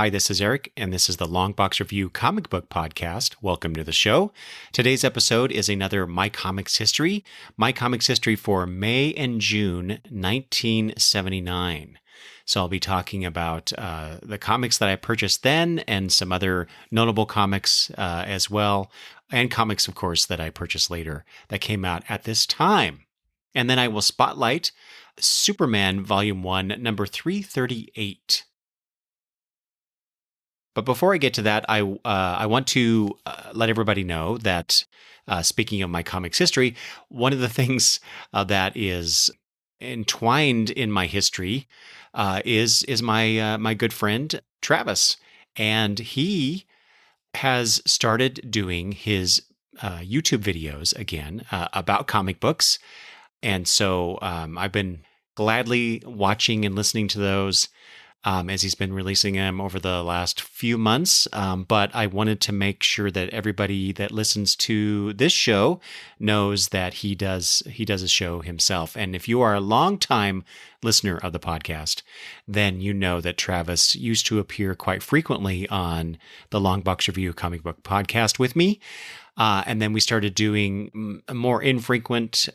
Hi, this is Eric, and this is the Longbox Review comic book podcast. Welcome to the show. Today's episode is another My Comics History for May and June 1979. So I'll be talking about the comics that I purchased then and some other notable comics as well, and comics, of course, that I purchased later that came out at this time. And then I will spotlight Superman Volume 1, number 338. But before I get to that, I want to let everybody know that, speaking of my comics history, one of the things that is entwined in my history is my good friend Travis, and he has started doing his YouTube videos again about comic books, and so I've been gladly watching and listening to those. As he's been releasing them over the last few months. But I wanted to make sure that everybody that listens to this show knows that he does a show himself. And if you are a longtime listener of the podcast, then you know that Travis used to appear quite frequently on the Longbox Review comic book podcast with me. And then we started doing more infrequent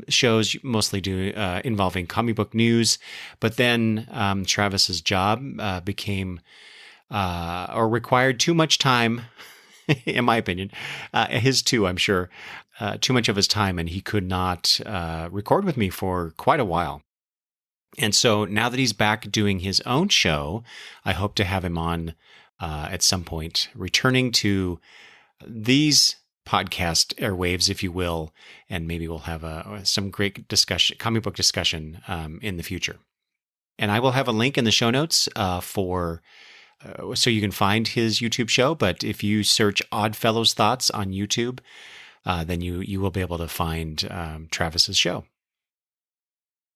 shows, mostly involving comic book news. But then Travis's job became or required too much time, in my opinion. His too, I'm sure. Too much of his time, and he could not record with me for quite a while. And so now that he's back doing his own show, I hope to have him on at some point, returning to these podcast airwaves, if you will, and maybe we'll have some great discussion, comic book discussion in the future. And I will have a link in the show notes so you can find his YouTube show. But if you search Oddfellows Thoughts on YouTube, then you will be able to find Travis's show.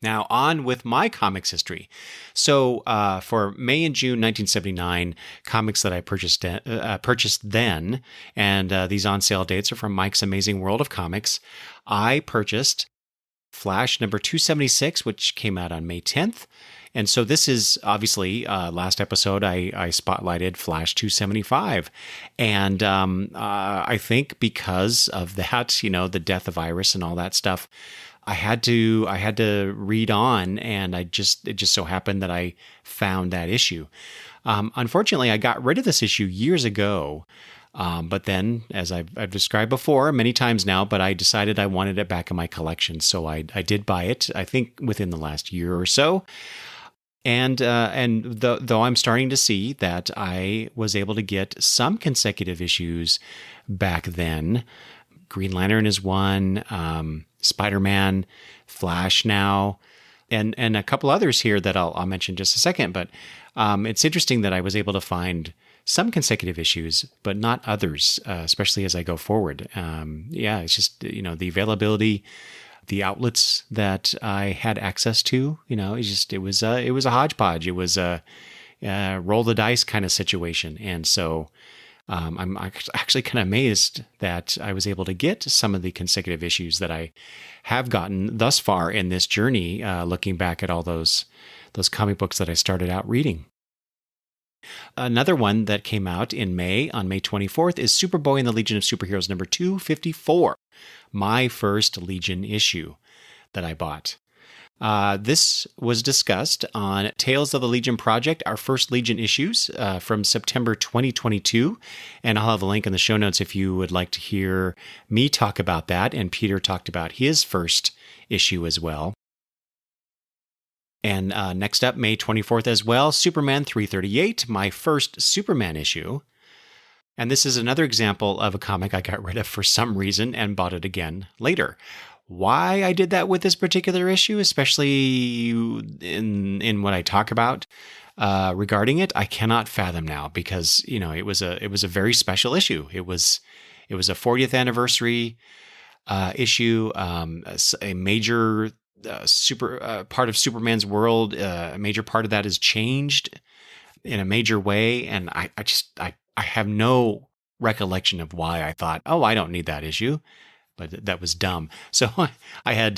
Now, on with my comics history. So for May and June 1979, comics that I purchased then, and these on-sale dates are from Mike's Amazing World of Comics, I purchased Flash number 276, which came out on May 10th. And so this is obviously, last episode, I spotlighted Flash 275. And I think because of that, the death of Iris and all that stuff, I had to read on, and it just so happened that I found that issue. Unfortunately, I got rid of this issue years ago, but then, as I've described before many times now, but I decided I wanted it back in my collection, so I did buy it, I think within the last year or so. And though I'm starting to see that I was able to get some consecutive issues back then, Green Lantern is one, Spider-Man, Flash now, and a couple others here that I'll mention in just a second. But it's interesting that I was able to find some consecutive issues, but not others, especially as I go forward. It's just, the availability, the outlets that I had access to, it was a hodgepodge. It was a roll the dice kind of situation. And so I'm actually kind of amazed that I was able to get some of the consecutive issues that I have gotten thus far in this journey, looking back at all those comic books that I started out reading. Another one that came out in May, on May 24th, is Superboy and the Legion of Superheroes number 254, my first Legion issue that I bought. This was discussed on Tales of the Legion Project, our first Legion issues from September 2022. And I'll have a link in the show notes if you would like to hear me talk about that. And Peter talked about his first issue as well. And next up, May 24th as well, Superman 338, my first Superman issue. And this is another example of a comic I got rid of for some reason and bought it again later. Why I did that with this particular issue, especially in what I talk about regarding it, I cannot fathom now, because it was a very special issue. It was a 40th anniversary issue, a major part of Superman's world. A major part of that is changed in a major way, and I have no recollection of why I thought, I don't need that issue. But that was dumb. So I had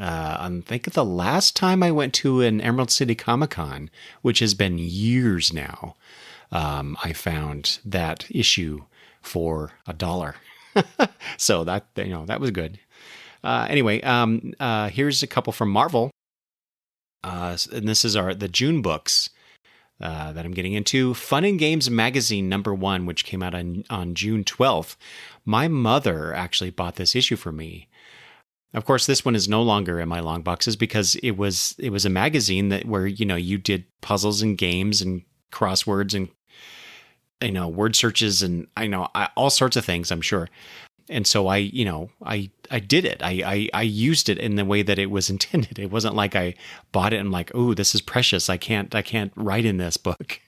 I think the last time I went to an Emerald City Comic Con, which has been years now, I found that issue for $1. So that was good. Anyway, here's a couple from Marvel. And this is the June books that I'm getting into. Fun and Games Magazine #1, which came out on June 12th. My mother actually bought this issue for me. Of course, this one is no longer in my long boxes because it was a magazine where you did puzzles and games and crosswords and word searches and all sorts of things, I'm sure. And so I did it. I used it in the way that it was intended. It wasn't like I bought it and like, oh, this is precious. I can't write in this book.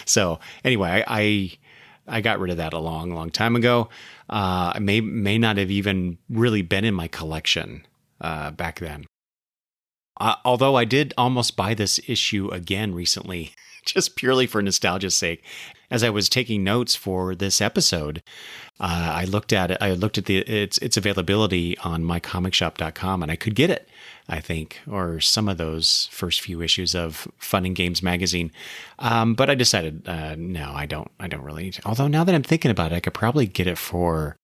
So anyway, I got rid of that a long, long time ago. I may not have even really been in my collection back then. Although I did almost buy this issue again recently, just purely for nostalgia's sake. As I was taking notes for this episode, I looked at it. I looked at its availability on mycomicshop.com, and I could get it, I think, or some of those first few issues of Fun and Games magazine. But I decided, no, I don't really. Although now that I'm thinking about it, I could probably get it for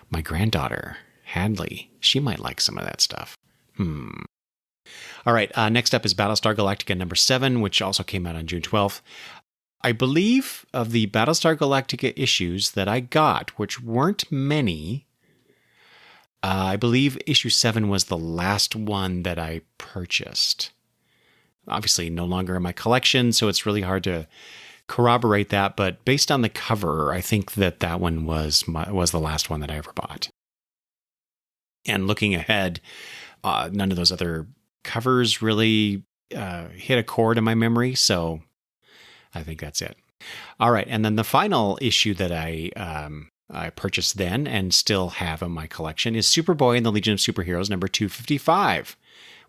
my granddaughter, Hadley. She might like some of that stuff. All right. Next up is Battlestar Galactica #7, which also came out on June 12th. I believe of the Battlestar Galactica issues that I got, which weren't many, I believe issue 7 was the last one that I purchased. Obviously, no longer in my collection, so it's really hard to corroborate that. But based on the cover, I think that one was the last one that I ever bought. And looking ahead, none of those other covers really hit a chord in my memory, so I think that's it. All right, and then the final issue that I purchased then and still have in my collection is Superboy and the Legion of Superheroes #255,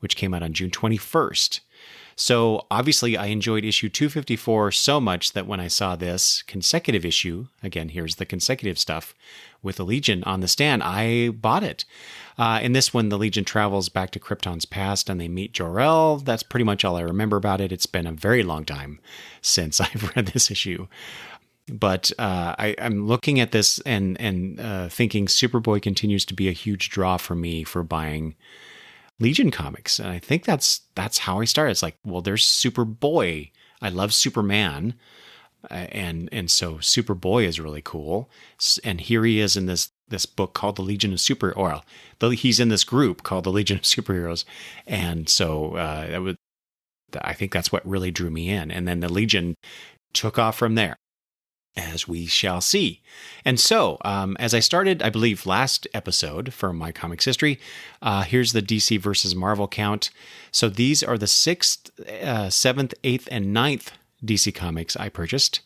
which came out on June 21st. So obviously I enjoyed issue 254 so much that when I saw this consecutive issue, again, here's the consecutive stuff with the Legion on the stand, I bought it. In this one, the Legion travels back to Krypton's past and they meet Jor-El. That's pretty much all I remember about it. It's been a very long time since I've read this issue. But I'm looking at this and thinking Superboy continues to be a huge draw for me for buying Legion comics. And I think that's how I started. It's like, well, there's Superboy. I love Superman. And so Superboy is really cool. And here he is in this book called The Legion of he's in this group called The Legion of Superheroes. And so I think that's what really drew me in. And then the Legion took off from there, as we shall see. And so, as I started, I believe, last episode for My Comics History, here's the DC versus Marvel count. So these are the 6th, 7th, 8th, and 9th DC comics I purchased.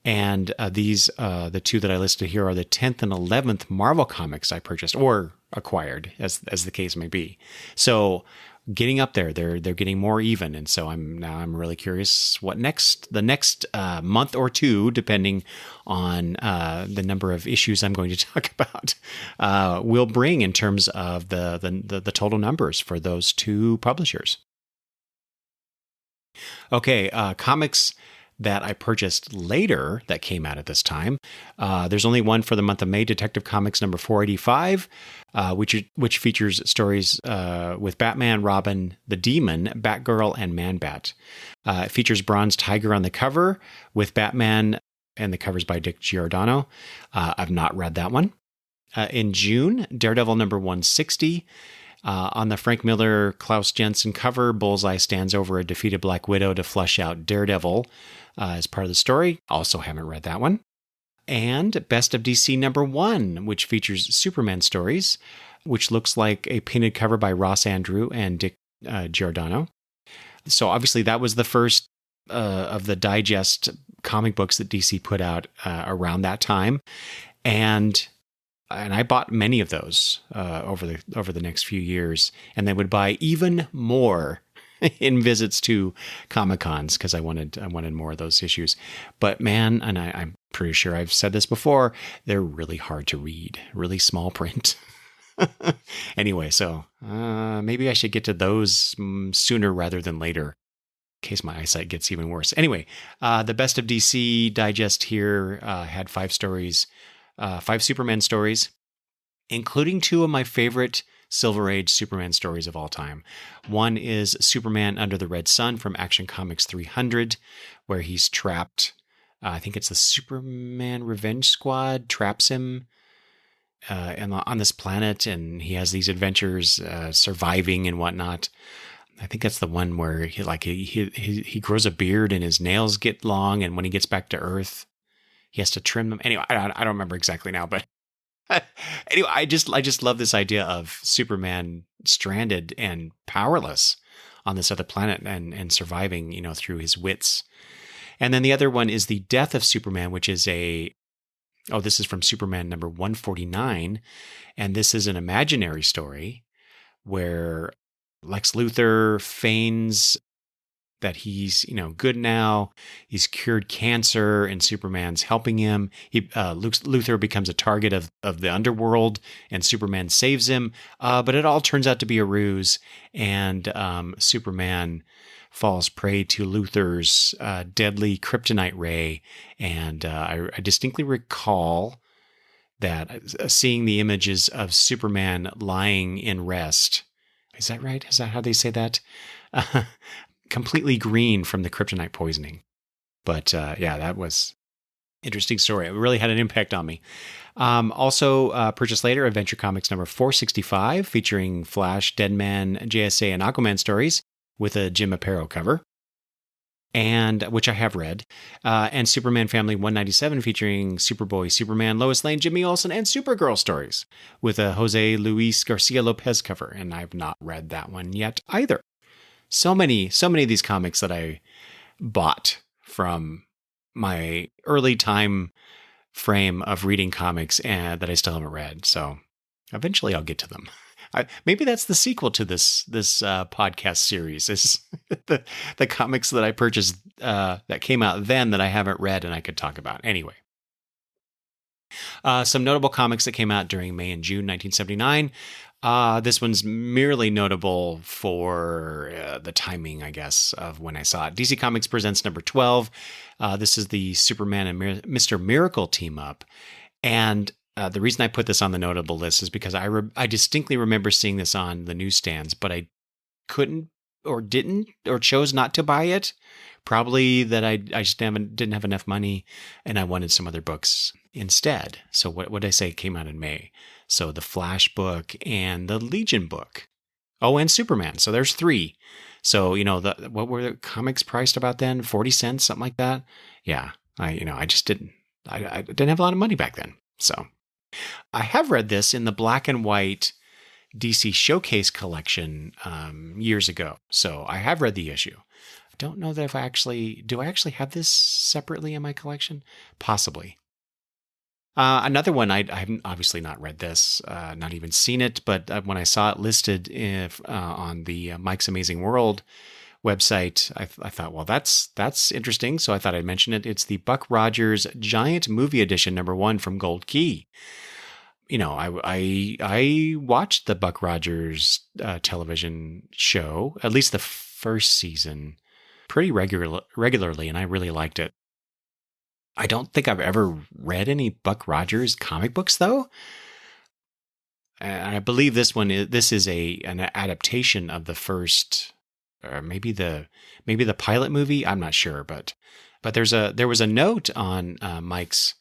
And the two that I listed here are the 10th and 11th Marvel comics I purchased or acquired, as the case may be. So getting up there, they're getting more even, and so I'm really curious what the next month or two, depending on the number of issues I'm going to talk about, will bring in terms of the total numbers for those two publishers. Okay, comics that I purchased later that came out at this time. There's only one for the month of May, Detective Comics #485, which features stories with Batman, Robin, the Demon, Batgirl, and Man-Bat. It features Bronze Tiger on the cover with Batman, and the cover's by Dick Giordano. I've not read that one. In June, Daredevil #160. On the Frank Miller, Klaus Jensen cover, Bullseye stands over a defeated Black Widow to flush out Daredevil as part of the story. Also haven't read that one. And Best of DC #1, which features Superman stories, which looks like a painted cover by Ross Andru and Dick Giordano. So obviously that was the first of the digest comic books that DC put out around that time. And I bought many of those over the next few years, and then would buy even more in visits to Comic Cons because I wanted more of those issues. But man, and I'm pretty sure I've said this before, they're really hard to read, really small print. Anyway, so maybe I should get to those sooner rather than later, in case my eyesight gets even worse. Anyway, the Best of DC Digest here had 5 stories, 5 Superman stories, including 2 of my favorite Silver Age Superman stories of all time. One is Superman Under the Red Sun from Action Comics 300, where he's trapped. I think it's the Superman Revenge Squad traps him on this planet, and he has these adventures surviving and whatnot. I think that's the one where he grows a beard and his nails get long, and when he gets back to Earth, he has to trim them. Anyway, I don't remember exactly now, but anyway, I just love this idea of Superman stranded and powerless on this other planet and surviving, through his wits. And then the other one is The Death of Superman, which is this is from Superman number 149. And this is an imaginary story where Lex Luthor feigns that he's, good now. He's cured cancer and Superman's helping him. Luthor becomes a target of the underworld and Superman saves him. But it all turns out to be a ruse, and Superman falls prey to Luthor's deadly kryptonite ray. And I distinctly recall that seeing the images of Superman lying in rest. Is that right? Is that how they say that? Completely green from the kryptonite poisoning. But that was an interesting story. It really had an impact on me. Also purchased later, Adventure Comics number 465, featuring Flash, Deadman, JSA, and Aquaman stories with a Jim Aparo cover, and which I have read. And Superman Family 197, featuring Superboy, Superman, Lois Lane, Jimmy Olsen, and Supergirl stories with a Jose Luis Garcia Lopez cover. And I've not read that one yet either. So many of these comics that I bought from my early time frame of reading comics and that I still haven't read. So eventually I'll get to them. Maybe that's the sequel to this podcast series, is the comics that I purchased that came out then that I haven't read and I could talk about. Anyway. Some notable comics that came out during May and June 1979. This one's merely notable for the timing, I guess, of when I saw it. DC Comics presents number 12. This is the Superman and Mr. Miracle team up. And the reason I put this on the notable list is because I distinctly remember seeing this on the newsstands, but I couldn't or didn't or chose not to buy it. Probably that I just didn't have enough money and I wanted some other books instead. So what did I say came out in May? So the Flash book and the Legion book. Oh, and Superman. So there's 3. So, what were the comics priced about then? 40 cents, something like that. Yeah. I didn't have a lot of money back then. So I have read this in the black and white DC Showcase collection years ago. So I have read the issue. I don't know that if do I actually have this separately in my collection? Possibly. Another one, I haven't obviously not read this, not even seen it, but when I saw it listed on the Mike's Amazing World website, I thought, well, that's interesting. So I thought I'd mention it. It's the Buck Rogers Giant Movie Edition number 1 from Gold Key. I watched the Buck Rogers television show, at least the first season, pretty regularly, and I really liked it. I don't think I've ever read any Buck Rogers comic books, though. And I believe this is an adaptation of the first, or maybe the pilot movie. I'm not sure, but there was a note on Mike's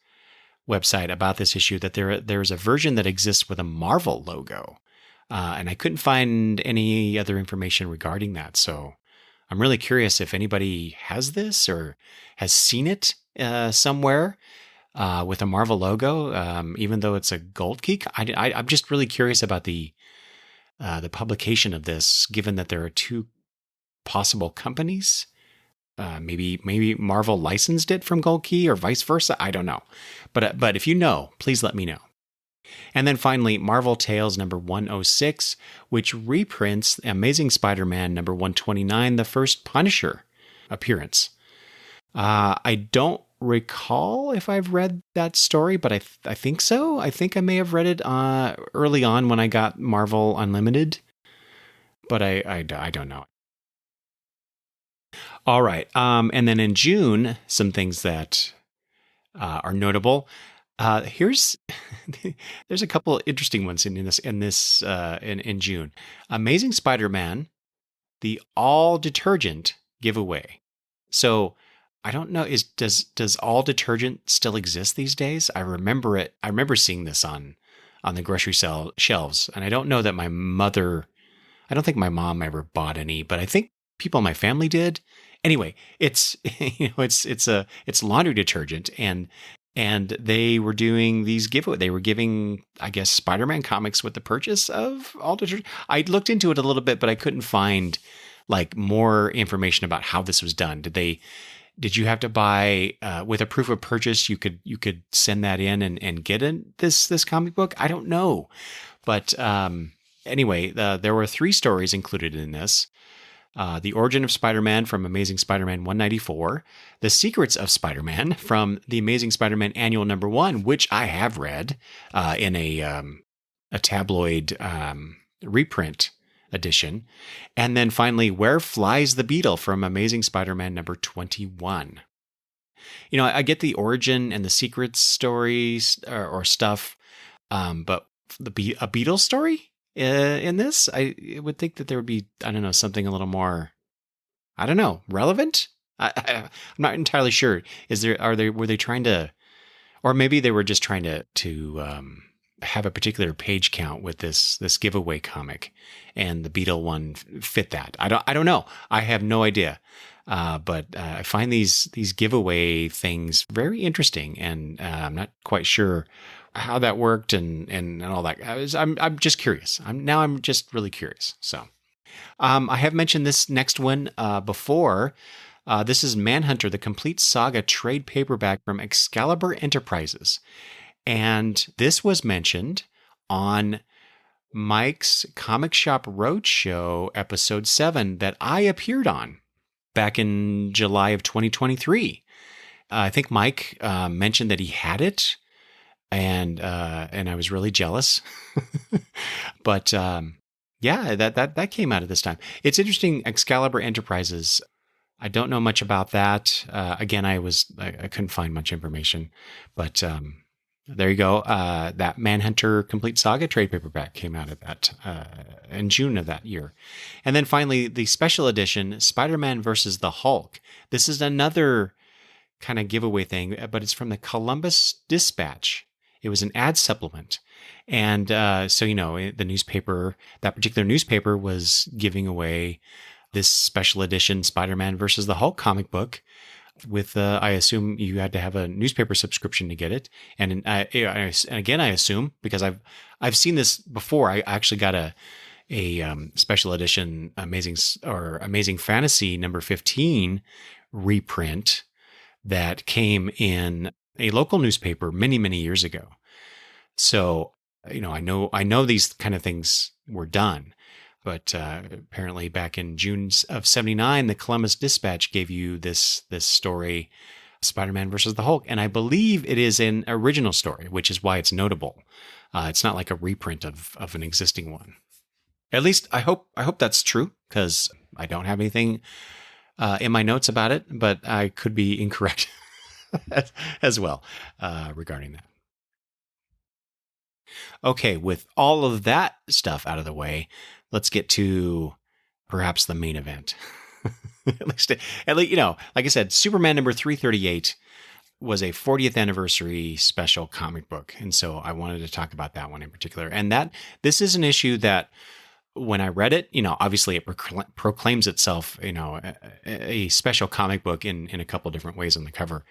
website about this issue that there's a version that exists with a Marvel logo, and I couldn't find any other information regarding that. So I'm really curious if anybody has this or has seen it somewhere with a Marvel logo, even though it's a Gold Key. I'm just really curious about the publication of this, given that there are 2 possible companies. Maybe Marvel licensed it from Gold Key or vice versa. I don't know. But if you know, please let me know. And then finally, Marvel Tales number 106, which reprints Amazing Spider-Man number 129, the first Punisher appearance. I don't recall if I've read that story, but I think so. I think I may have read it early on when I got Marvel Unlimited, but I don't know. All right. And then in June, some things that are notable. Here's there's a couple interesting ones in June. Amazing Spider-Man, the all detergent giveaway. So I don't know, does all detergent still exist these days? I remember it. I remember seeing this on the grocery shelves, and I don't know that my mother. I don't think my mom ever bought any, but I think people in my family did. Anyway, it's it's laundry detergent, and they were doing these giveaway. They were giving, I guess, Spider-Man comics with the purchase of all detergent. I looked into it a little bit, but I couldn't find like more information about how this was done. Did you have to buy with a proof of purchase? You could send that in and get this comic book. I don't know, but anyway, there were 3 stories included in this. The Origin of Spider-Man from Amazing Spider-Man 194, The Secrets of Spider-Man from The Amazing Spider-Man Annual Number 1, which I have read in a tabloid reprint edition, and then finally, Where Flies the Beetle from Amazing Spider-Man number 21. You know, I get the origin and the secrets stories or stuff, but a Beetle story in this, I would think that there would be, I don't know, something a little more, I don't know, relevant. I'm not entirely sure. Were they trying to, or maybe they were just trying to have a particular page count with this giveaway comic, and the Beetle one fit that. I don't know. I have no idea. But I find these giveaway things very interesting, and I'm not quite sure how that worked and all that. I'm just curious. I'm just really curious. So I have mentioned this next one before. This is Manhunter: The Complete Saga trade paperback from Excalibur Enterprises. And this was mentioned on Mike's Comic Shop Roadshow episode 7 that I appeared on back in July of 2023. I think Mike mentioned that he had it, and I was really jealous. But yeah, that came out at this time. It's interesting. Excalibur Enterprises. I don't know much about that. Again, I couldn't find much information, but there you go. That Manhunter Complete Saga trade paperback came out of that in June of that year. And then finally, the special edition, Spider-Man versus the Hulk. This is another kind of giveaway thing, but it's from the Columbus Dispatch. It was an ad supplement. And so, you know, the newspaper, that particular newspaper was giving away this special edition Spider-Man versus the Hulk comic book with, I assume you had to have a newspaper subscription to get it. And again, I assume, because I've seen this before, I actually got a special edition Amazing Fantasy number 15 reprint that came in a local newspaper many, many years ago. So, you know, I know these kind of things were done, but apparently back in June of 79, the Columbus Dispatch gave you this story, Spider-Man versus the Hulk. And I believe it is an original story, which is why it's notable. It's not like a reprint of an existing one. At least I hope that's true, because I don't have anything in my notes about it, but I could be incorrect as well regarding that. Okay, with all of that stuff out of the way, let's get to perhaps the main event. at least, you know, like I said, Superman number 338 was a 40th anniversary special comic book, and so I wanted to talk about that one in particular. And this is an issue that, when I read it, you know, obviously it proclaims itself, you know, a special comic book in a couple different ways on the cover.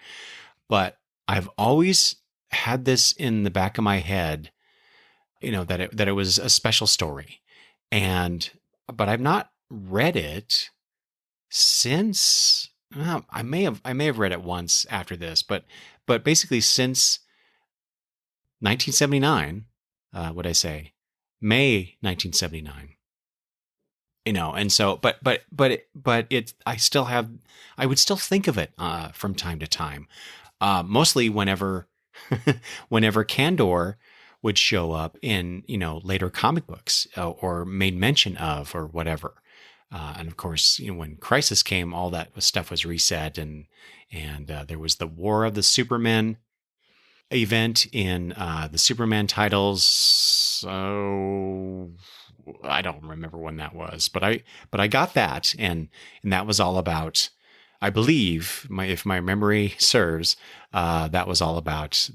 But I've always had this in the back of my head, you know, that it was a special story, but I've not read it since. I may have read it once after this, but basically since 1979, what I say, May 1979. You know, and so, but I would still think of it from time to time. mostly whenever whenever Kandor would show up in later comic books or made mention of or whatever. And of course, when Crisis came, all that stuff was reset, and there was the War of the Supermen event in the Superman titles. So I don't remember when that was, but I got that, and that was all about. I believe if my memory serves, that was all about.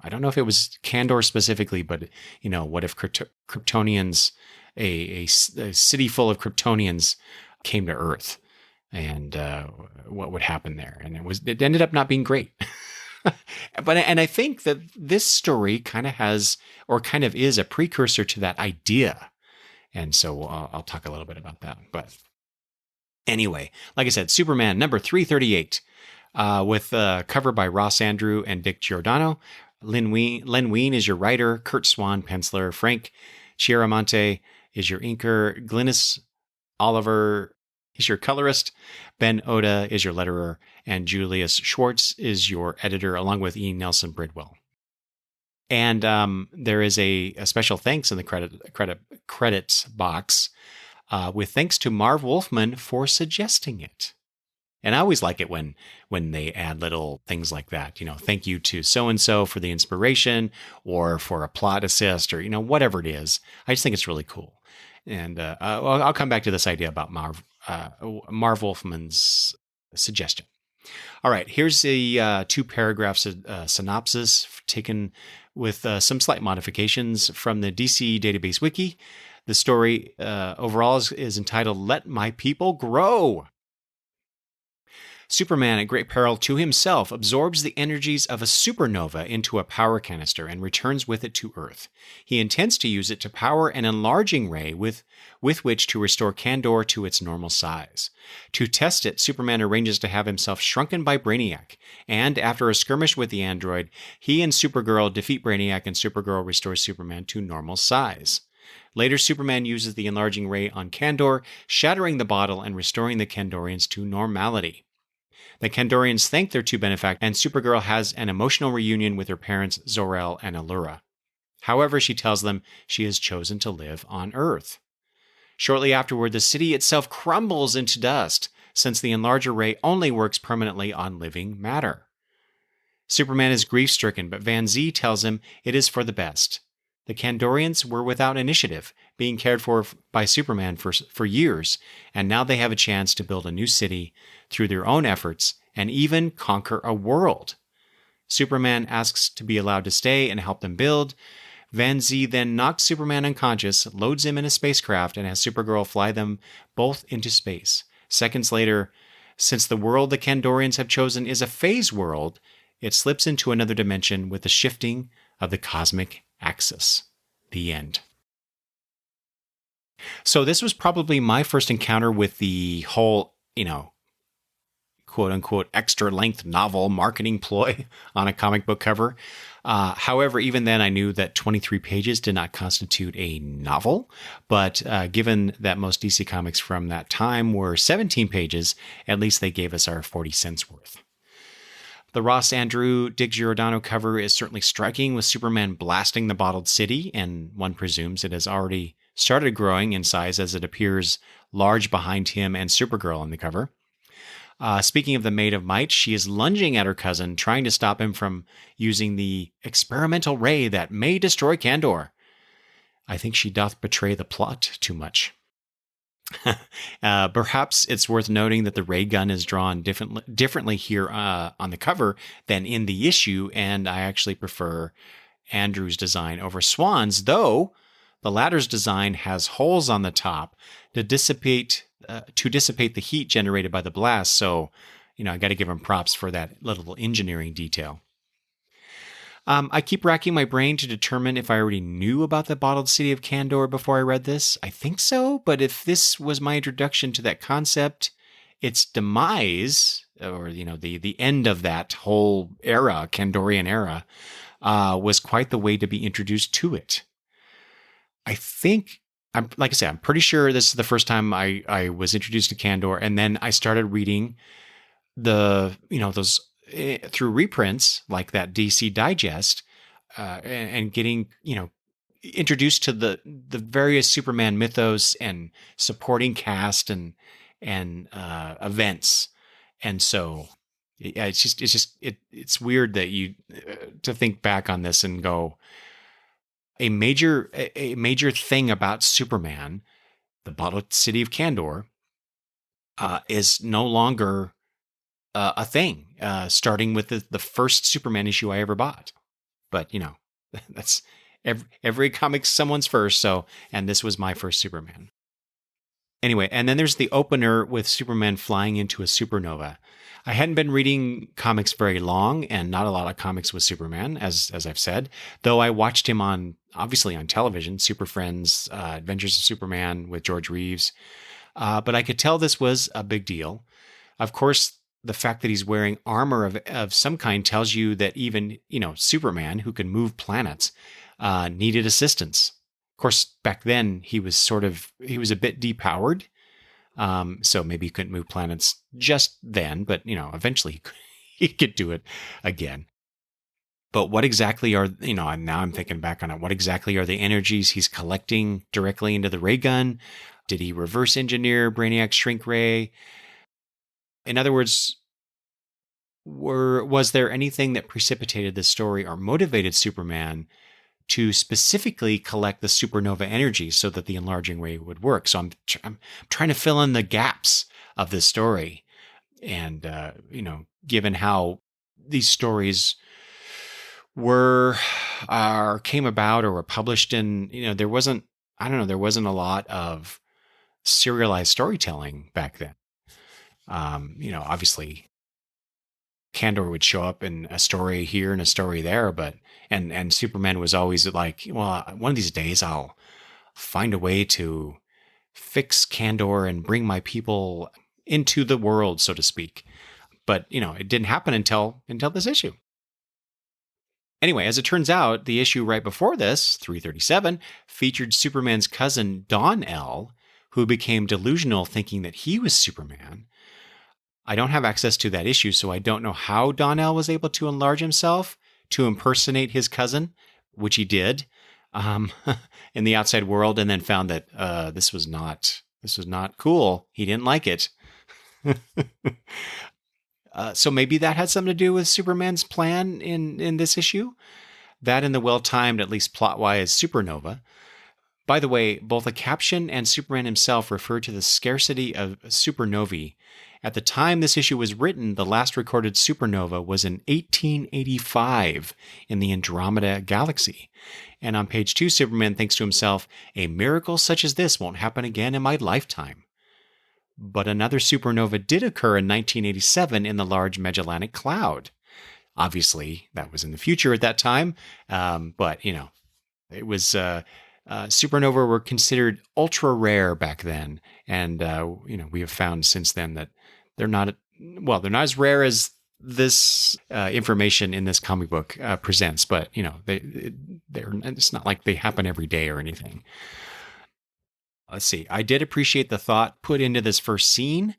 I don't know if it was Kandor specifically, but what if Kryptonians, a city full of Kryptonians, came to Earth, and what would happen there? And it ended up not being great. And I think that this story kind of is a precursor to that idea, and so I'll talk a little bit about that. But anyway, like I said, Superman number 338, with cover by Ross Andru and Dick Giordano. Len Wein is your writer. Kurt Swan, penciler. Frank Chiaramonte is your inker. Glynis Oliver is your colorist. Ben Oda is your letterer. And Julius Schwartz is your editor, along with E. Nelson Bridwell. And there is a special thanks in the credits box, with thanks to Marv Wolfman for suggesting it. And I always like it when they add little things like that. Thank you to so-and-so for the inspiration or for a plot assist or, whatever it is. I just think it's really cool. And I'll come back to this idea about Marv Wolfman's suggestion. All right, here's a 2 paragraphs synopsis taken with some slight modifications from the DC Database Wiki. The story overall is entitled, Let My People Grow. Superman, at great peril to himself, absorbs the energies of a supernova into a power canister and returns with it to Earth. He intends to use it to power an enlarging ray with which to restore Kandor to its normal size. To test it, Superman arranges to have himself shrunken by Brainiac, and after a skirmish with the android, he and Supergirl defeat Brainiac, and Supergirl restores Superman to normal size. Later, Superman uses the enlarging ray on Kandor, shattering the bottle and restoring the Kandorians to normality. The Kandorians thank their 2 benefactors, and Supergirl has an emotional reunion with her parents, Zor-El and Allura. However, she tells them she has chosen to live on Earth. Shortly afterward, the city itself crumbles into dust, since the enlarger ray only works permanently on living matter. Superman is grief-stricken, but Van-Zee tells him it is for the best. The Kandorians were without initiative, being cared for by Superman for years, and now they have a chance to build a new city through their own efforts and even conquer a world. Superman asks to be allowed to stay and help them build. Van-Zee then knocks Superman unconscious, loads him in a spacecraft, and has Supergirl fly them both into space. Seconds later, since the world the Kandorians have chosen is a phase world, it slips into another dimension with the shifting of the cosmic axis. The end. So this was probably my first encounter with the whole, quote unquote, extra length novel marketing ploy on a comic book cover. However, even then I knew that 23 pages did not constitute a novel, but given that most DC comics from that time were 17 pages, at least they gave us our 40 cents worth. The Ross Andru, Dick Giordano cover is certainly striking, with Superman blasting the bottled city, and one presumes it has already started growing in size as it appears large behind him and Supergirl on the cover. Speaking of the Maid of Might, she is lunging at her cousin, trying to stop him from using the experimental ray that may destroy Kandor. I think she doth betray the plot too much. Perhaps it's worth noting that the ray gun is drawn differently here on the cover than in the issue, and I actually prefer Andrew's design over Swan's, though the latter's design has holes on the top to dissipate the heat generated by the blast. So, I got to give him props for that little engineering detail. I keep racking my brain to determine if I already knew about the bottled city of Kandor before I read this. I think so, but if this was my introduction to that concept, its demise, or the end of that whole era, Kandorian era, was quite the way to be introduced to it. I think, like I said, I'm pretty sure this is the first time I was introduced to Kandor, and then I started reading those through reprints like that DC Digest, and getting, introduced to the various Superman mythos and supporting cast and events. And so yeah, it's weird that to think back on this and go, a major thing about Superman, the bottled city of Kandor, is no longer a thing, starting with the first Superman issue I ever bought. But, that's every comic's someone's first. So, and this was my first Superman. Anyway, and then there's the opener with Superman flying into a supernova. I hadn't been reading comics very long, and not a lot of comics with Superman, as I've said, though I watched him obviously on television, Super Friends, Adventures of Superman with George Reeves. But I could tell this was a big deal. Of course, the fact that he's wearing armor of some kind tells you that even, Superman, who can move planets, needed assistance. Of course, back then he was a bit depowered. So maybe he couldn't move planets just then, but, eventually he could do it again. But what exactly are, now I'm thinking back on it, what exactly are the energies he's collecting directly into the ray gun? Did he reverse engineer Brainiac's shrink ray? In other words, was there anything that precipitated the story or motivated Superman to specifically collect the supernova energy so that the enlarging ray would work? So I'm trying to fill in the gaps of this story. And, given how these stories came about or were published in, there wasn't a lot of serialized storytelling back then. Obviously Kandor would show up in a story here and a story there, but and Superman was always like, well, one of these days I'll find a way to fix Kandor and bring my people into the world, so to speak. But, it didn't happen until this issue. Anyway, as it turns out, the issue right before this, 337, featured Superman's cousin Don-El, who became delusional thinking that he was Superman. I don't have access to that issue, so I don't know how Don-El was able to enlarge himself to impersonate his cousin, which he did in the outside world, and then found that this was not cool. He didn't like it. So maybe that had something to do with Superman's plan in this issue. That and the well-timed, at least plot-wise, supernova. By the way, both the caption and Superman himself refer to the scarcity of supernovae. At the time this issue was written, the last recorded supernova was in 1885 in the Andromeda Galaxy. And on page 2, Superman thinks to himself, a miracle such as this won't happen again in my lifetime. But another supernova did occur in 1987 in the Large Magellanic Cloud. Obviously, that was in the future at that time, but, it was... supernovae were considered ultra rare back then, and we have found since then that they're not as rare as this information in this comic book presents. But it's not like they happen every day or anything. Let's see. I did appreciate the thought put into this first scene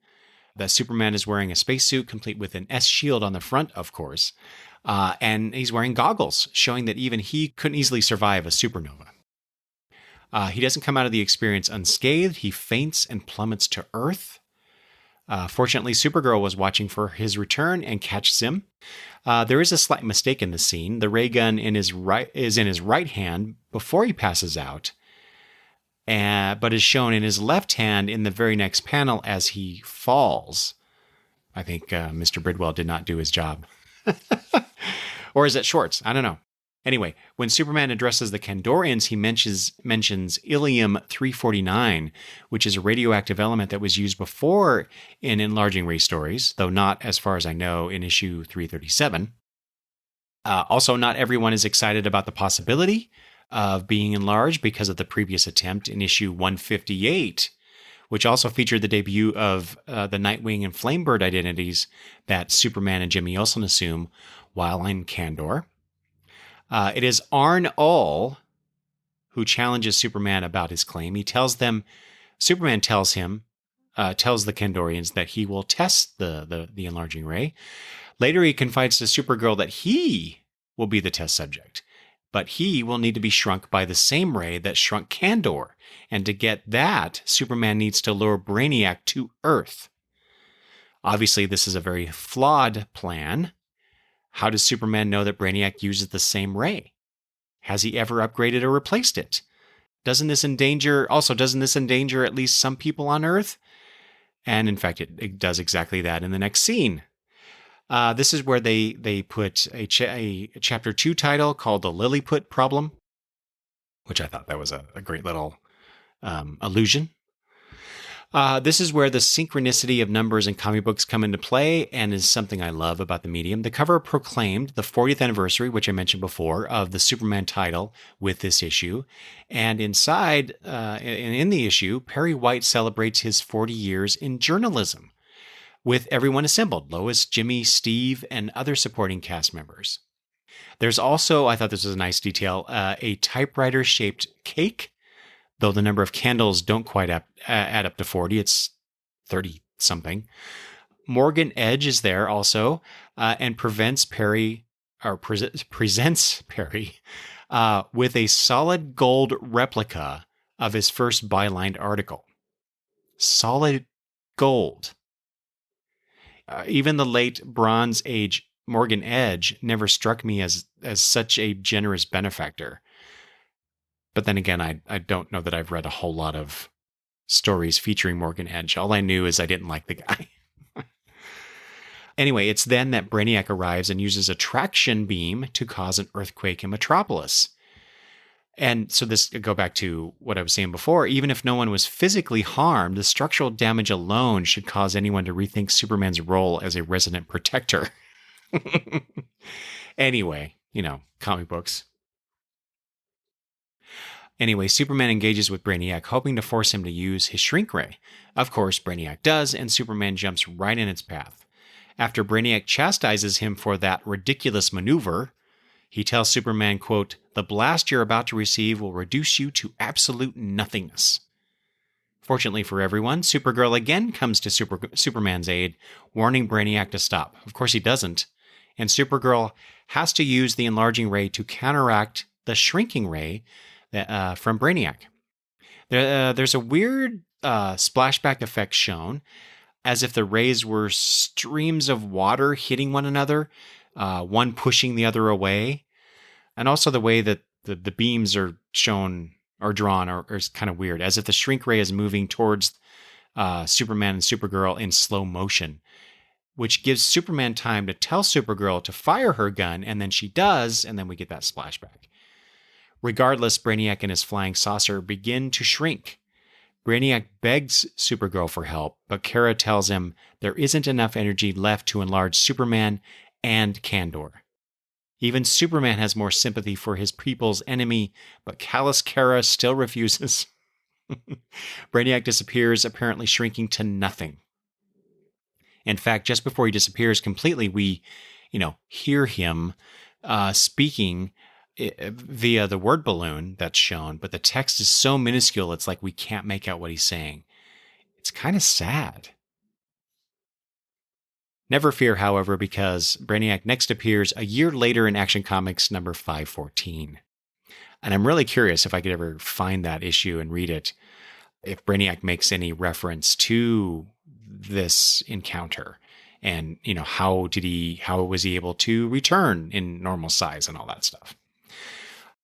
that Superman is wearing a spacesuit complete with an S shield on the front, of course, and he's wearing goggles, showing that even he couldn't easily survive a supernova. He doesn't come out of the experience unscathed. He faints and plummets to Earth. Fortunately, Supergirl was watching for his return and catches him. There is a slight mistake in the scene. The ray gun is in his right hand before he passes out, but is shown in his left hand in the very next panel as he falls. I think Mr. Bridwell did not do his job. Or is it Schwartz? I don't know. Anyway, when Superman addresses the Kandorians, he mentions Ilium-349, which is a radioactive element that was used before in Enlarging Ray stories, though not, as far as I know, in issue 337. Also, not everyone is excited about the possibility of being enlarged because of the previous attempt in issue 158, which also featured the debut of the Nightwing and Flamebird identities that Superman and Jimmy Olsen assume while in Kandor. It is Arn Ull who challenges Superman about his claim. Superman tells him tells the Kandorians that he will test the enlarging ray. Later, he confides to Supergirl that he will be the test subject, but he will need to be shrunk by the same ray that shrunk Kandor. And to get that, Superman needs to lure Brainiac to Earth. Obviously, this is a very flawed plan. How does Superman know that Brainiac uses the same ray? Has he ever upgraded or replaced it? Doesn't this endanger at least some people on Earth? And in fact, it does exactly that in the next scene. This is where they put a chapter 2 title called The Lilliput Problem, which I thought that was a great little allusion. This is where the synchronicity of numbers in comic books come into play and is something I love about the medium. The cover proclaimed the 40th anniversary, which I mentioned before, of the Superman title with this issue. And inside, in the issue, Perry White celebrates his 40 years in journalism with everyone assembled, Lois, Jimmy, Steve, and other supporting cast members. There's also, I thought this was a nice detail, a typewriter-shaped cake. Though the number of candles don't quite add up to 40, it's 30-something. Morgan Edge is there also, and presents Perry with a solid gold replica of his first bylined article. Solid gold. Even the late Bronze Age Morgan Edge never struck me as such a generous benefactor. But then again, I don't know that I've read a whole lot of stories featuring Morgan Edge. All I knew is I didn't like the guy. Anyway, it's then that Brainiac arrives and uses a traction beam to cause an earthquake in Metropolis. And so this go back to what I was saying before. Even if no one was physically harmed, the structural damage alone should cause anyone to rethink Superman's role as a resident protector. Anyway, comic books. Anyway, Superman engages with Brainiac, hoping to force him to use his shrink ray. Of course, Brainiac does, and Superman jumps right in its path. After Brainiac chastises him for that ridiculous maneuver, he tells Superman, quote, "The blast you're about to receive will reduce you to absolute nothingness." Fortunately for everyone, Supergirl again comes to Superman's aid, warning Brainiac to stop. Of course he doesn't, and Supergirl has to use the enlarging ray to counteract the shrinking ray from Brainiac. There's a weird splashback effect shown, as if the rays were streams of water hitting one another, one pushing the other away. And also the way that the beams are shown or drawn is kind of weird, as if the shrink ray is moving towards Superman and Supergirl in slow motion, which gives Superman time to tell Supergirl to fire her gun, and then she does, and then we get that splashback. Regardless, Brainiac and his flying saucer begin to shrink. Brainiac begs Supergirl for help, but Kara tells him there isn't enough energy left to enlarge Superman and Kandor. Even Superman has more sympathy for his people's enemy, but callous Kara still refuses. Brainiac disappears, apparently shrinking to nothing. In fact, just before he disappears completely, we, hear him speaking via the word balloon that's shown, but the text is so minuscule, it's like we can't make out what he's saying. It's kind of sad. Never fear, however, because Brainiac next appears a year later in Action Comics number 514. And I'm really curious if I could ever find that issue and read it, if Brainiac makes any reference to this encounter. And, how was he able to return in normal size and all that stuff.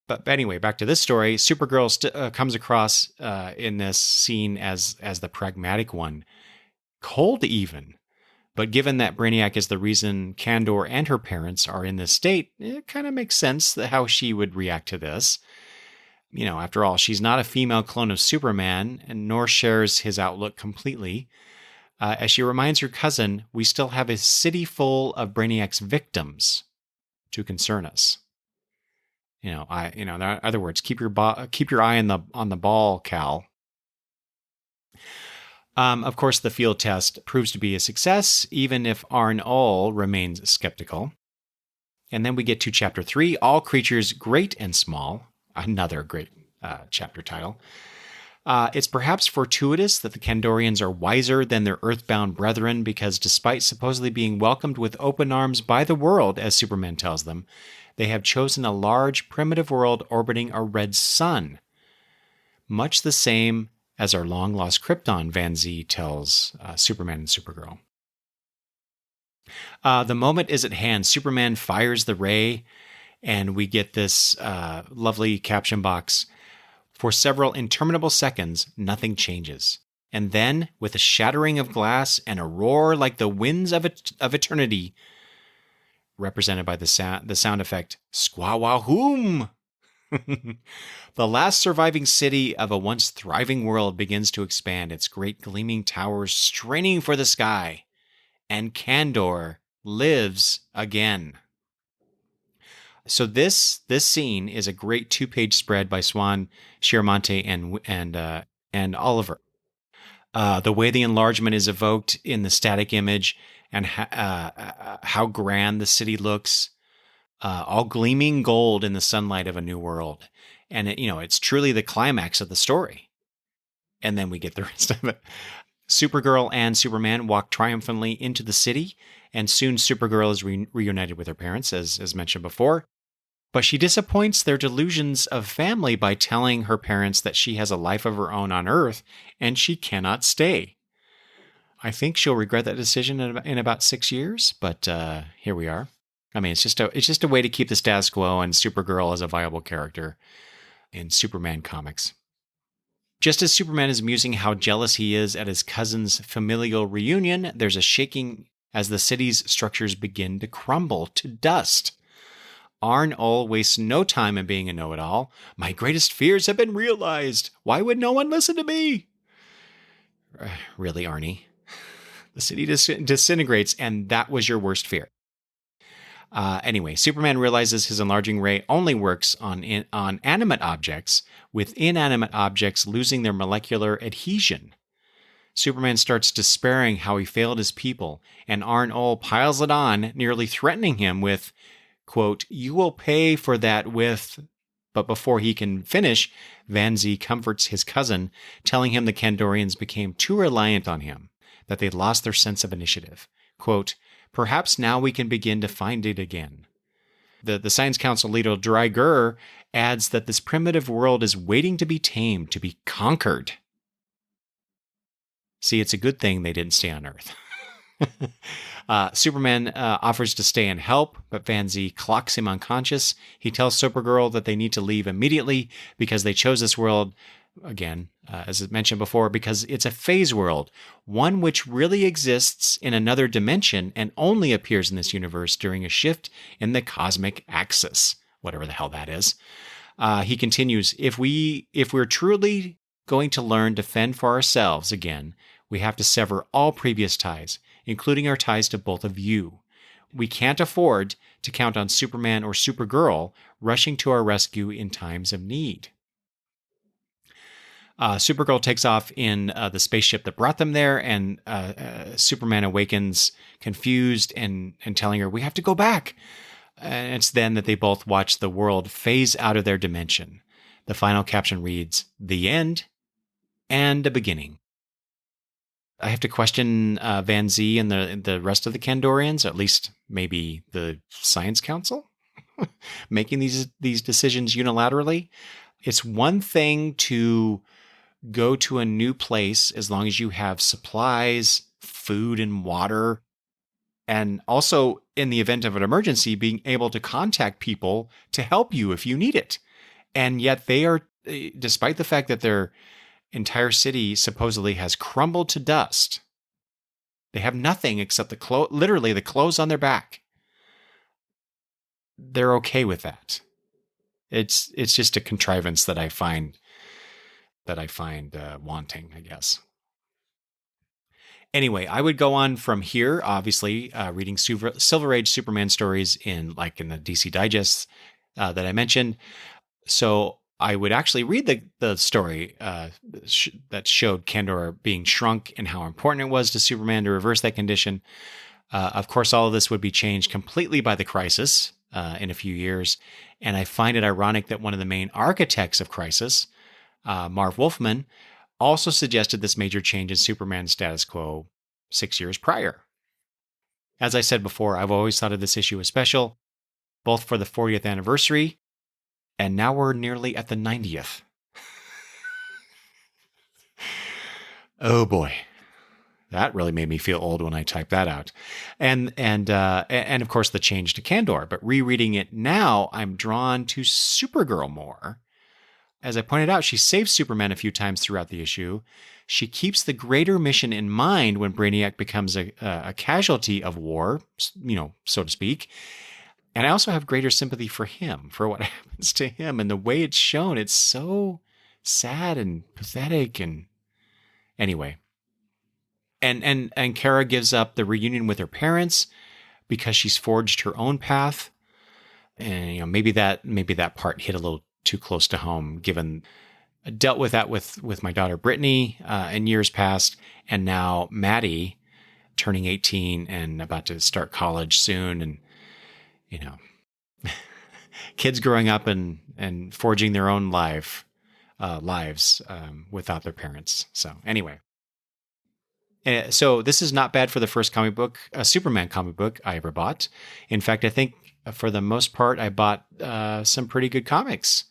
But anyway, back to this story. Supergirl comes across in this scene as the pragmatic one, cold even. But given that Brainiac is the reason Kandor and her parents are in this state, it kind of makes sense how she would react to this. After all, she's not a female clone of Superman, and nor shares his outlook completely. As she reminds her cousin, we still have a city full of Brainiac's victims to concern us. In other words, keep your eye on the ball, Cal. Of course, the field test proves to be a success, even if Arn Ull remains skeptical. And then we get to Chapter 3, All Creatures Great and Small, another great chapter title. It's perhaps fortuitous that the Kandorians are wiser than their earthbound brethren because despite supposedly being welcomed with open arms by the world, as Superman tells them, they have chosen a large primitive world orbiting a red sun. Much the same as our long-lost Krypton, Van Zee tells Superman and Supergirl. The moment is at hand. Superman fires the ray, and we get this lovely caption box. For several interminable seconds, nothing changes. And then, with a shattering of glass and a roar like the winds of eternity, represented by the sound effect, squaw-wah-hoom, the last surviving city of a once thriving world begins to expand, its great gleaming towers straining for the sky. And Kandor lives again. So this scene is a great 2-page spread by Swan, Chiaramonte, and Oliver. The way the enlargement is evoked in the static image and how grand the city looks, all gleaming gold in the sunlight of a new world. And it's truly the climax of the story. And then we get the rest of it. Supergirl and Superman walk triumphantly into the city, and soon Supergirl is reunited with her parents, as mentioned before. But she disappoints their delusions of family by telling her parents that she has a life of her own on Earth and she cannot stay. I think she'll regret that decision in about 6 years, but here we are. I mean, it's just a way to keep the status quo and Supergirl as a viable character in Superman comics. Just as Superman is musing how jealous he is at his cousin's familial reunion, there's a shaking as the city's structures begin to crumble to dust. Arn-Ull wastes no time in being a know-it-all. My greatest fears have been realized. Why would no one listen to me? Really, Arnie? The city disintegrates, and that was your worst fear. Anyway, Superman realizes his enlarging ray only works on animate objects, with inanimate objects losing their molecular adhesion. Superman starts despairing how he failed his people, and Arn-Ull piles it on, nearly threatening him with, quote, "You will pay for that with..." But before he can finish, Van Zee comforts his cousin, telling him the Kandorians became too reliant on him, that they'd lost their sense of initiative. Quote, "Perhaps now we can begin to find it again." The Science Council leader, Dryger, adds that this primitive world is waiting to be tamed, to be conquered. See, it's a good thing they didn't stay on Earth. Superman offers to stay and help, but Van Zee clocks him unconscious. He tells Supergirl that they need to leave immediately because they chose this world, again, as I mentioned before, because it's a phase world, one which really exists in another dimension and only appears in this universe during a shift in the cosmic axis, whatever the hell that is. He continues, if we're truly going to learn to fend for ourselves again, we have to sever all previous ties, including our ties to both of you. We can't afford to count on Superman or Supergirl rushing to our rescue in times of need. Supergirl takes off in the spaceship that brought them there, and Superman awakens confused and telling her, "We have to go back." And it's then that they both watch the world phase out of their dimension. The final caption reads, "The end and a beginning." I have to question Van Zee and the rest of the Kandorians, or at least maybe the Science Council, making these decisions unilaterally. It's one thing to go to a new place as long as you have supplies, food, and water, and also, in the event of an emergency, being able to contact people to help you if you need it. And yet they are, despite the fact that their entire city supposedly has crumbled to dust, they have nothing except literally the clothes on their back. They're okay with that. It's just a contrivance that I find wanting, I guess. Anyway, I would go on from here, obviously, reading Silver Age Superman stories in the DC Digest that I mentioned. So I would actually read the story that showed Kandor being shrunk and how important it was to Superman to reverse that condition. Of course, all of this would be changed completely by the Crisis in a few years. And I find it ironic that one of the main architects of Crisis, Marv Wolfman, also suggested this major change in Superman's status quo 6 years prior. As I said before, I've always thought of this issue as special, both for the 40th anniversary, and now we're nearly at the 90th. Oh boy. That really made me feel old when I typed that out. And of course the change to Kandor. But rereading it now, I'm drawn to Supergirl more. As I pointed out, she saves Superman a few times throughout the issue. She keeps the greater mission in mind when Brainiac becomes a casualty of war, so to speak. And I also have greater sympathy for him, for what happens to him. And the way it's shown, it's so sad and pathetic. And anyway. And Kara gives up the reunion with her parents because she's forged her own path. And maybe that part hit a little too close to home, given I dealt with that with my daughter Brittany in years past, and now Maddie turning 18 and about to start college soon, and kids growing up and forging their own lives without their parents. So anyway. So this is not bad for the first Superman comic book I ever bought. In fact, I think for the most part, I bought some pretty good comics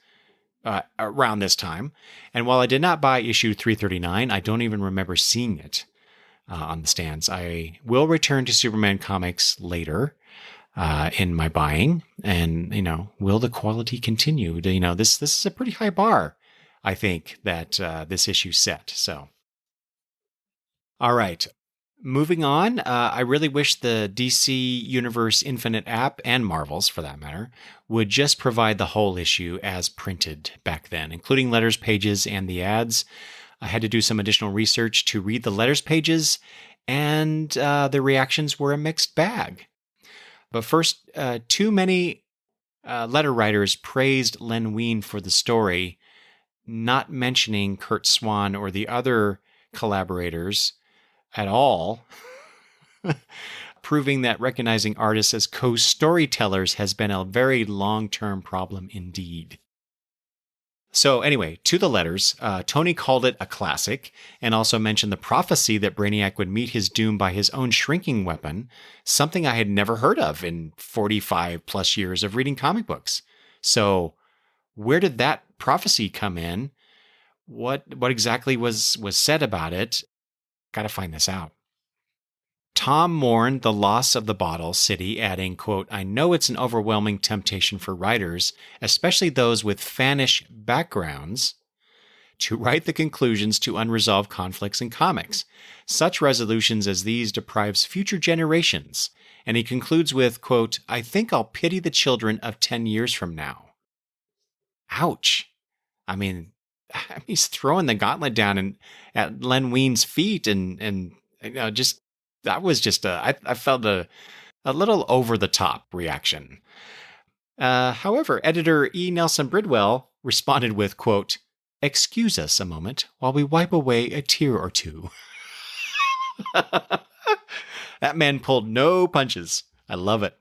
around this time. And while I did not buy issue 339, I don't even remember seeing it on the stands. I will return to Superman comics later in my buying. And, will the quality continue? This is a pretty high bar, I think, that this issue set. So. All right. Moving on, I really wish the DC Universe Infinite app, and Marvel's for that matter, would just provide the whole issue as printed back then, including letters pages and the ads. I had to do some additional research to read the letters pages, and the reactions were a mixed bag. But first, too many letter writers praised Len Wein for the story, not mentioning Curt Swan or the other collaborators at all, proving that recognizing artists as co-storytellers has been a very long-term problem indeed. So anyway, to the letters, Tony called it a classic and also mentioned the prophecy that Brainiac would meet his doom by his own shrinking weapon, something I had never heard of in 45 plus years of reading comic books. So where did that prophecy come in? What exactly was said about it? Got to find this out. Tom mourned the loss of the Bottle City, adding, quote, "I know it's an overwhelming temptation for writers, especially those with fanish backgrounds, to write the conclusions to unresolved conflicts in comics. Such resolutions as these deprives future generations." And he concludes with, quote, "I think I'll pity the children of 10 years from now." Ouch. I mean, he's throwing the gauntlet down at Len Wein's feet, and just that was just I felt a little over the top reaction. However, editor E. Nelson Bridwell responded with, quote, "Excuse us a moment while we wipe away a tear or two." That man pulled no punches. I love it.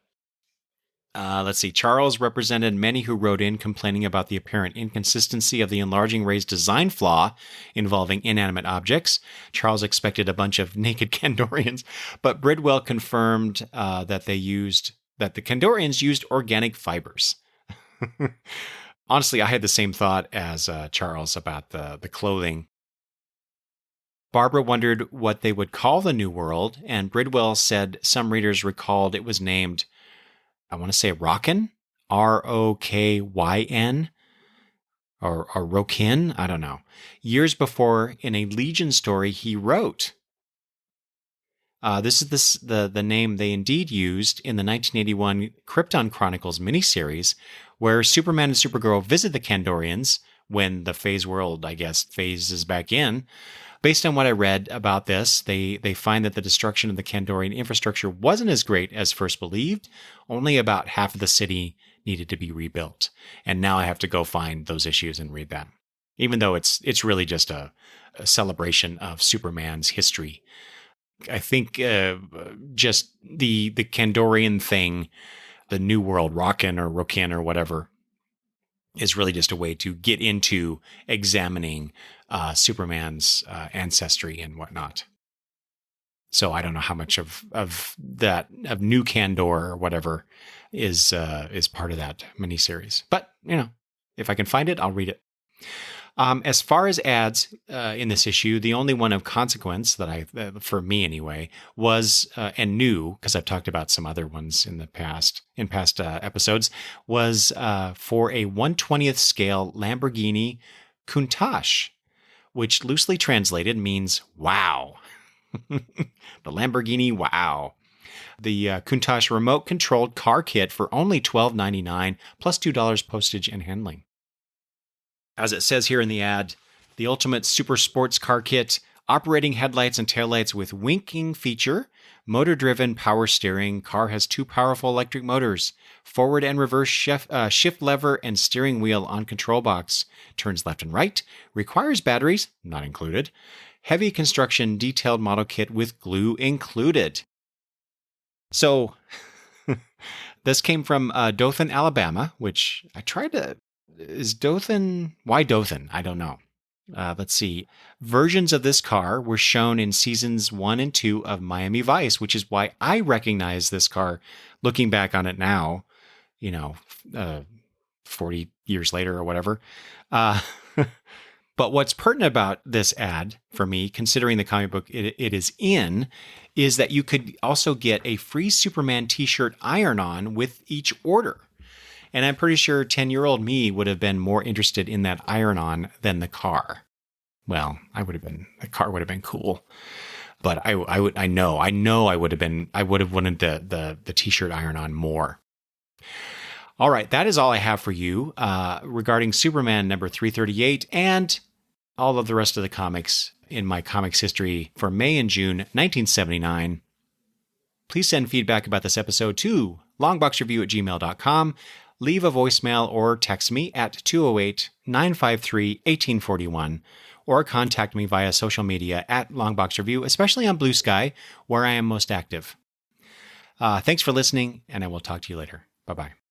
Let's see. Charles represented many who wrote in complaining about the apparent inconsistency of the enlarging ray's design flaw involving inanimate objects. Charles expected a bunch of naked Kandorians, but Bridwell confirmed that the Kandorians used organic fibers. Honestly, I had the same thought as Charles about the clothing. Barbara wondered what they would call the new world, and Bridwell said some readers recalled it was named, I want to say Rockin, Rokyn, or Rokin, I don't know. Years before, in a Legion story he wrote. This is the name they indeed used in the 1981 Krypton Chronicles miniseries, where Superman and Supergirl visit the Kandorians when the phase world, I guess, phases back in. Based on what I read about this, they find that the destruction of the Kandorian infrastructure wasn't as great as first believed. Only about half of the city needed to be rebuilt. And now I have to go find those issues and read that. Even though it's really just a celebration of Superman's history. I think just the Kandorian thing, the New World, Rockin or whatever, is really just a way to get into examining Superman's ancestry and whatnot. So I don't know how much of New Candor or whatever is part of that miniseries. But if I can find it, I'll read it. As far as ads in this issue, the only one of consequence that for me anyway, was and new, because I've talked about some other ones in past episodes, was for a 1/20th scale Lamborghini Countach, which loosely translated means wow. The Lamborghini wow. The Countach remote-controlled car kit for only $12.99 plus $2 postage and handling. As it says here in the ad, the ultimate super sports car kit, operating headlights and taillights with winking feature, motor-driven power steering. Car has 2 powerful electric motors, forward and reverse shift lever and steering wheel on control box. Turns left and right, requires batteries, not included. Heavy construction detailed model kit with glue included. So this came from Dothan, Alabama, which I tried to... Is Dothan... Why Dothan? I don't know. Let's see. Versions of this car were shown in seasons 1 and 2 of Miami Vice, which is why I recognize this car looking back on it now, 40 years later or whatever. But what's pertinent about this ad for me, considering the comic book it is in, is that you could also get a free Superman t-shirt iron-on with each order. And I'm pretty sure 10-year-old me would have been more interested in that iron-on than the car. Well, the car would have been cool. But I would have wanted the t-shirt iron-on more. All right, that is all I have for you regarding Superman number 338 and all of the rest of the comics in my comics history for May and June 1979. Please send feedback about this episode to longboxreview@gmail.com. Leave a voicemail or text me at 208-953-1841 or contact me via social media at longboxreview, especially on Blue Sky, where I am most active. Thanks for listening, and I will talk to you later. Bye-bye.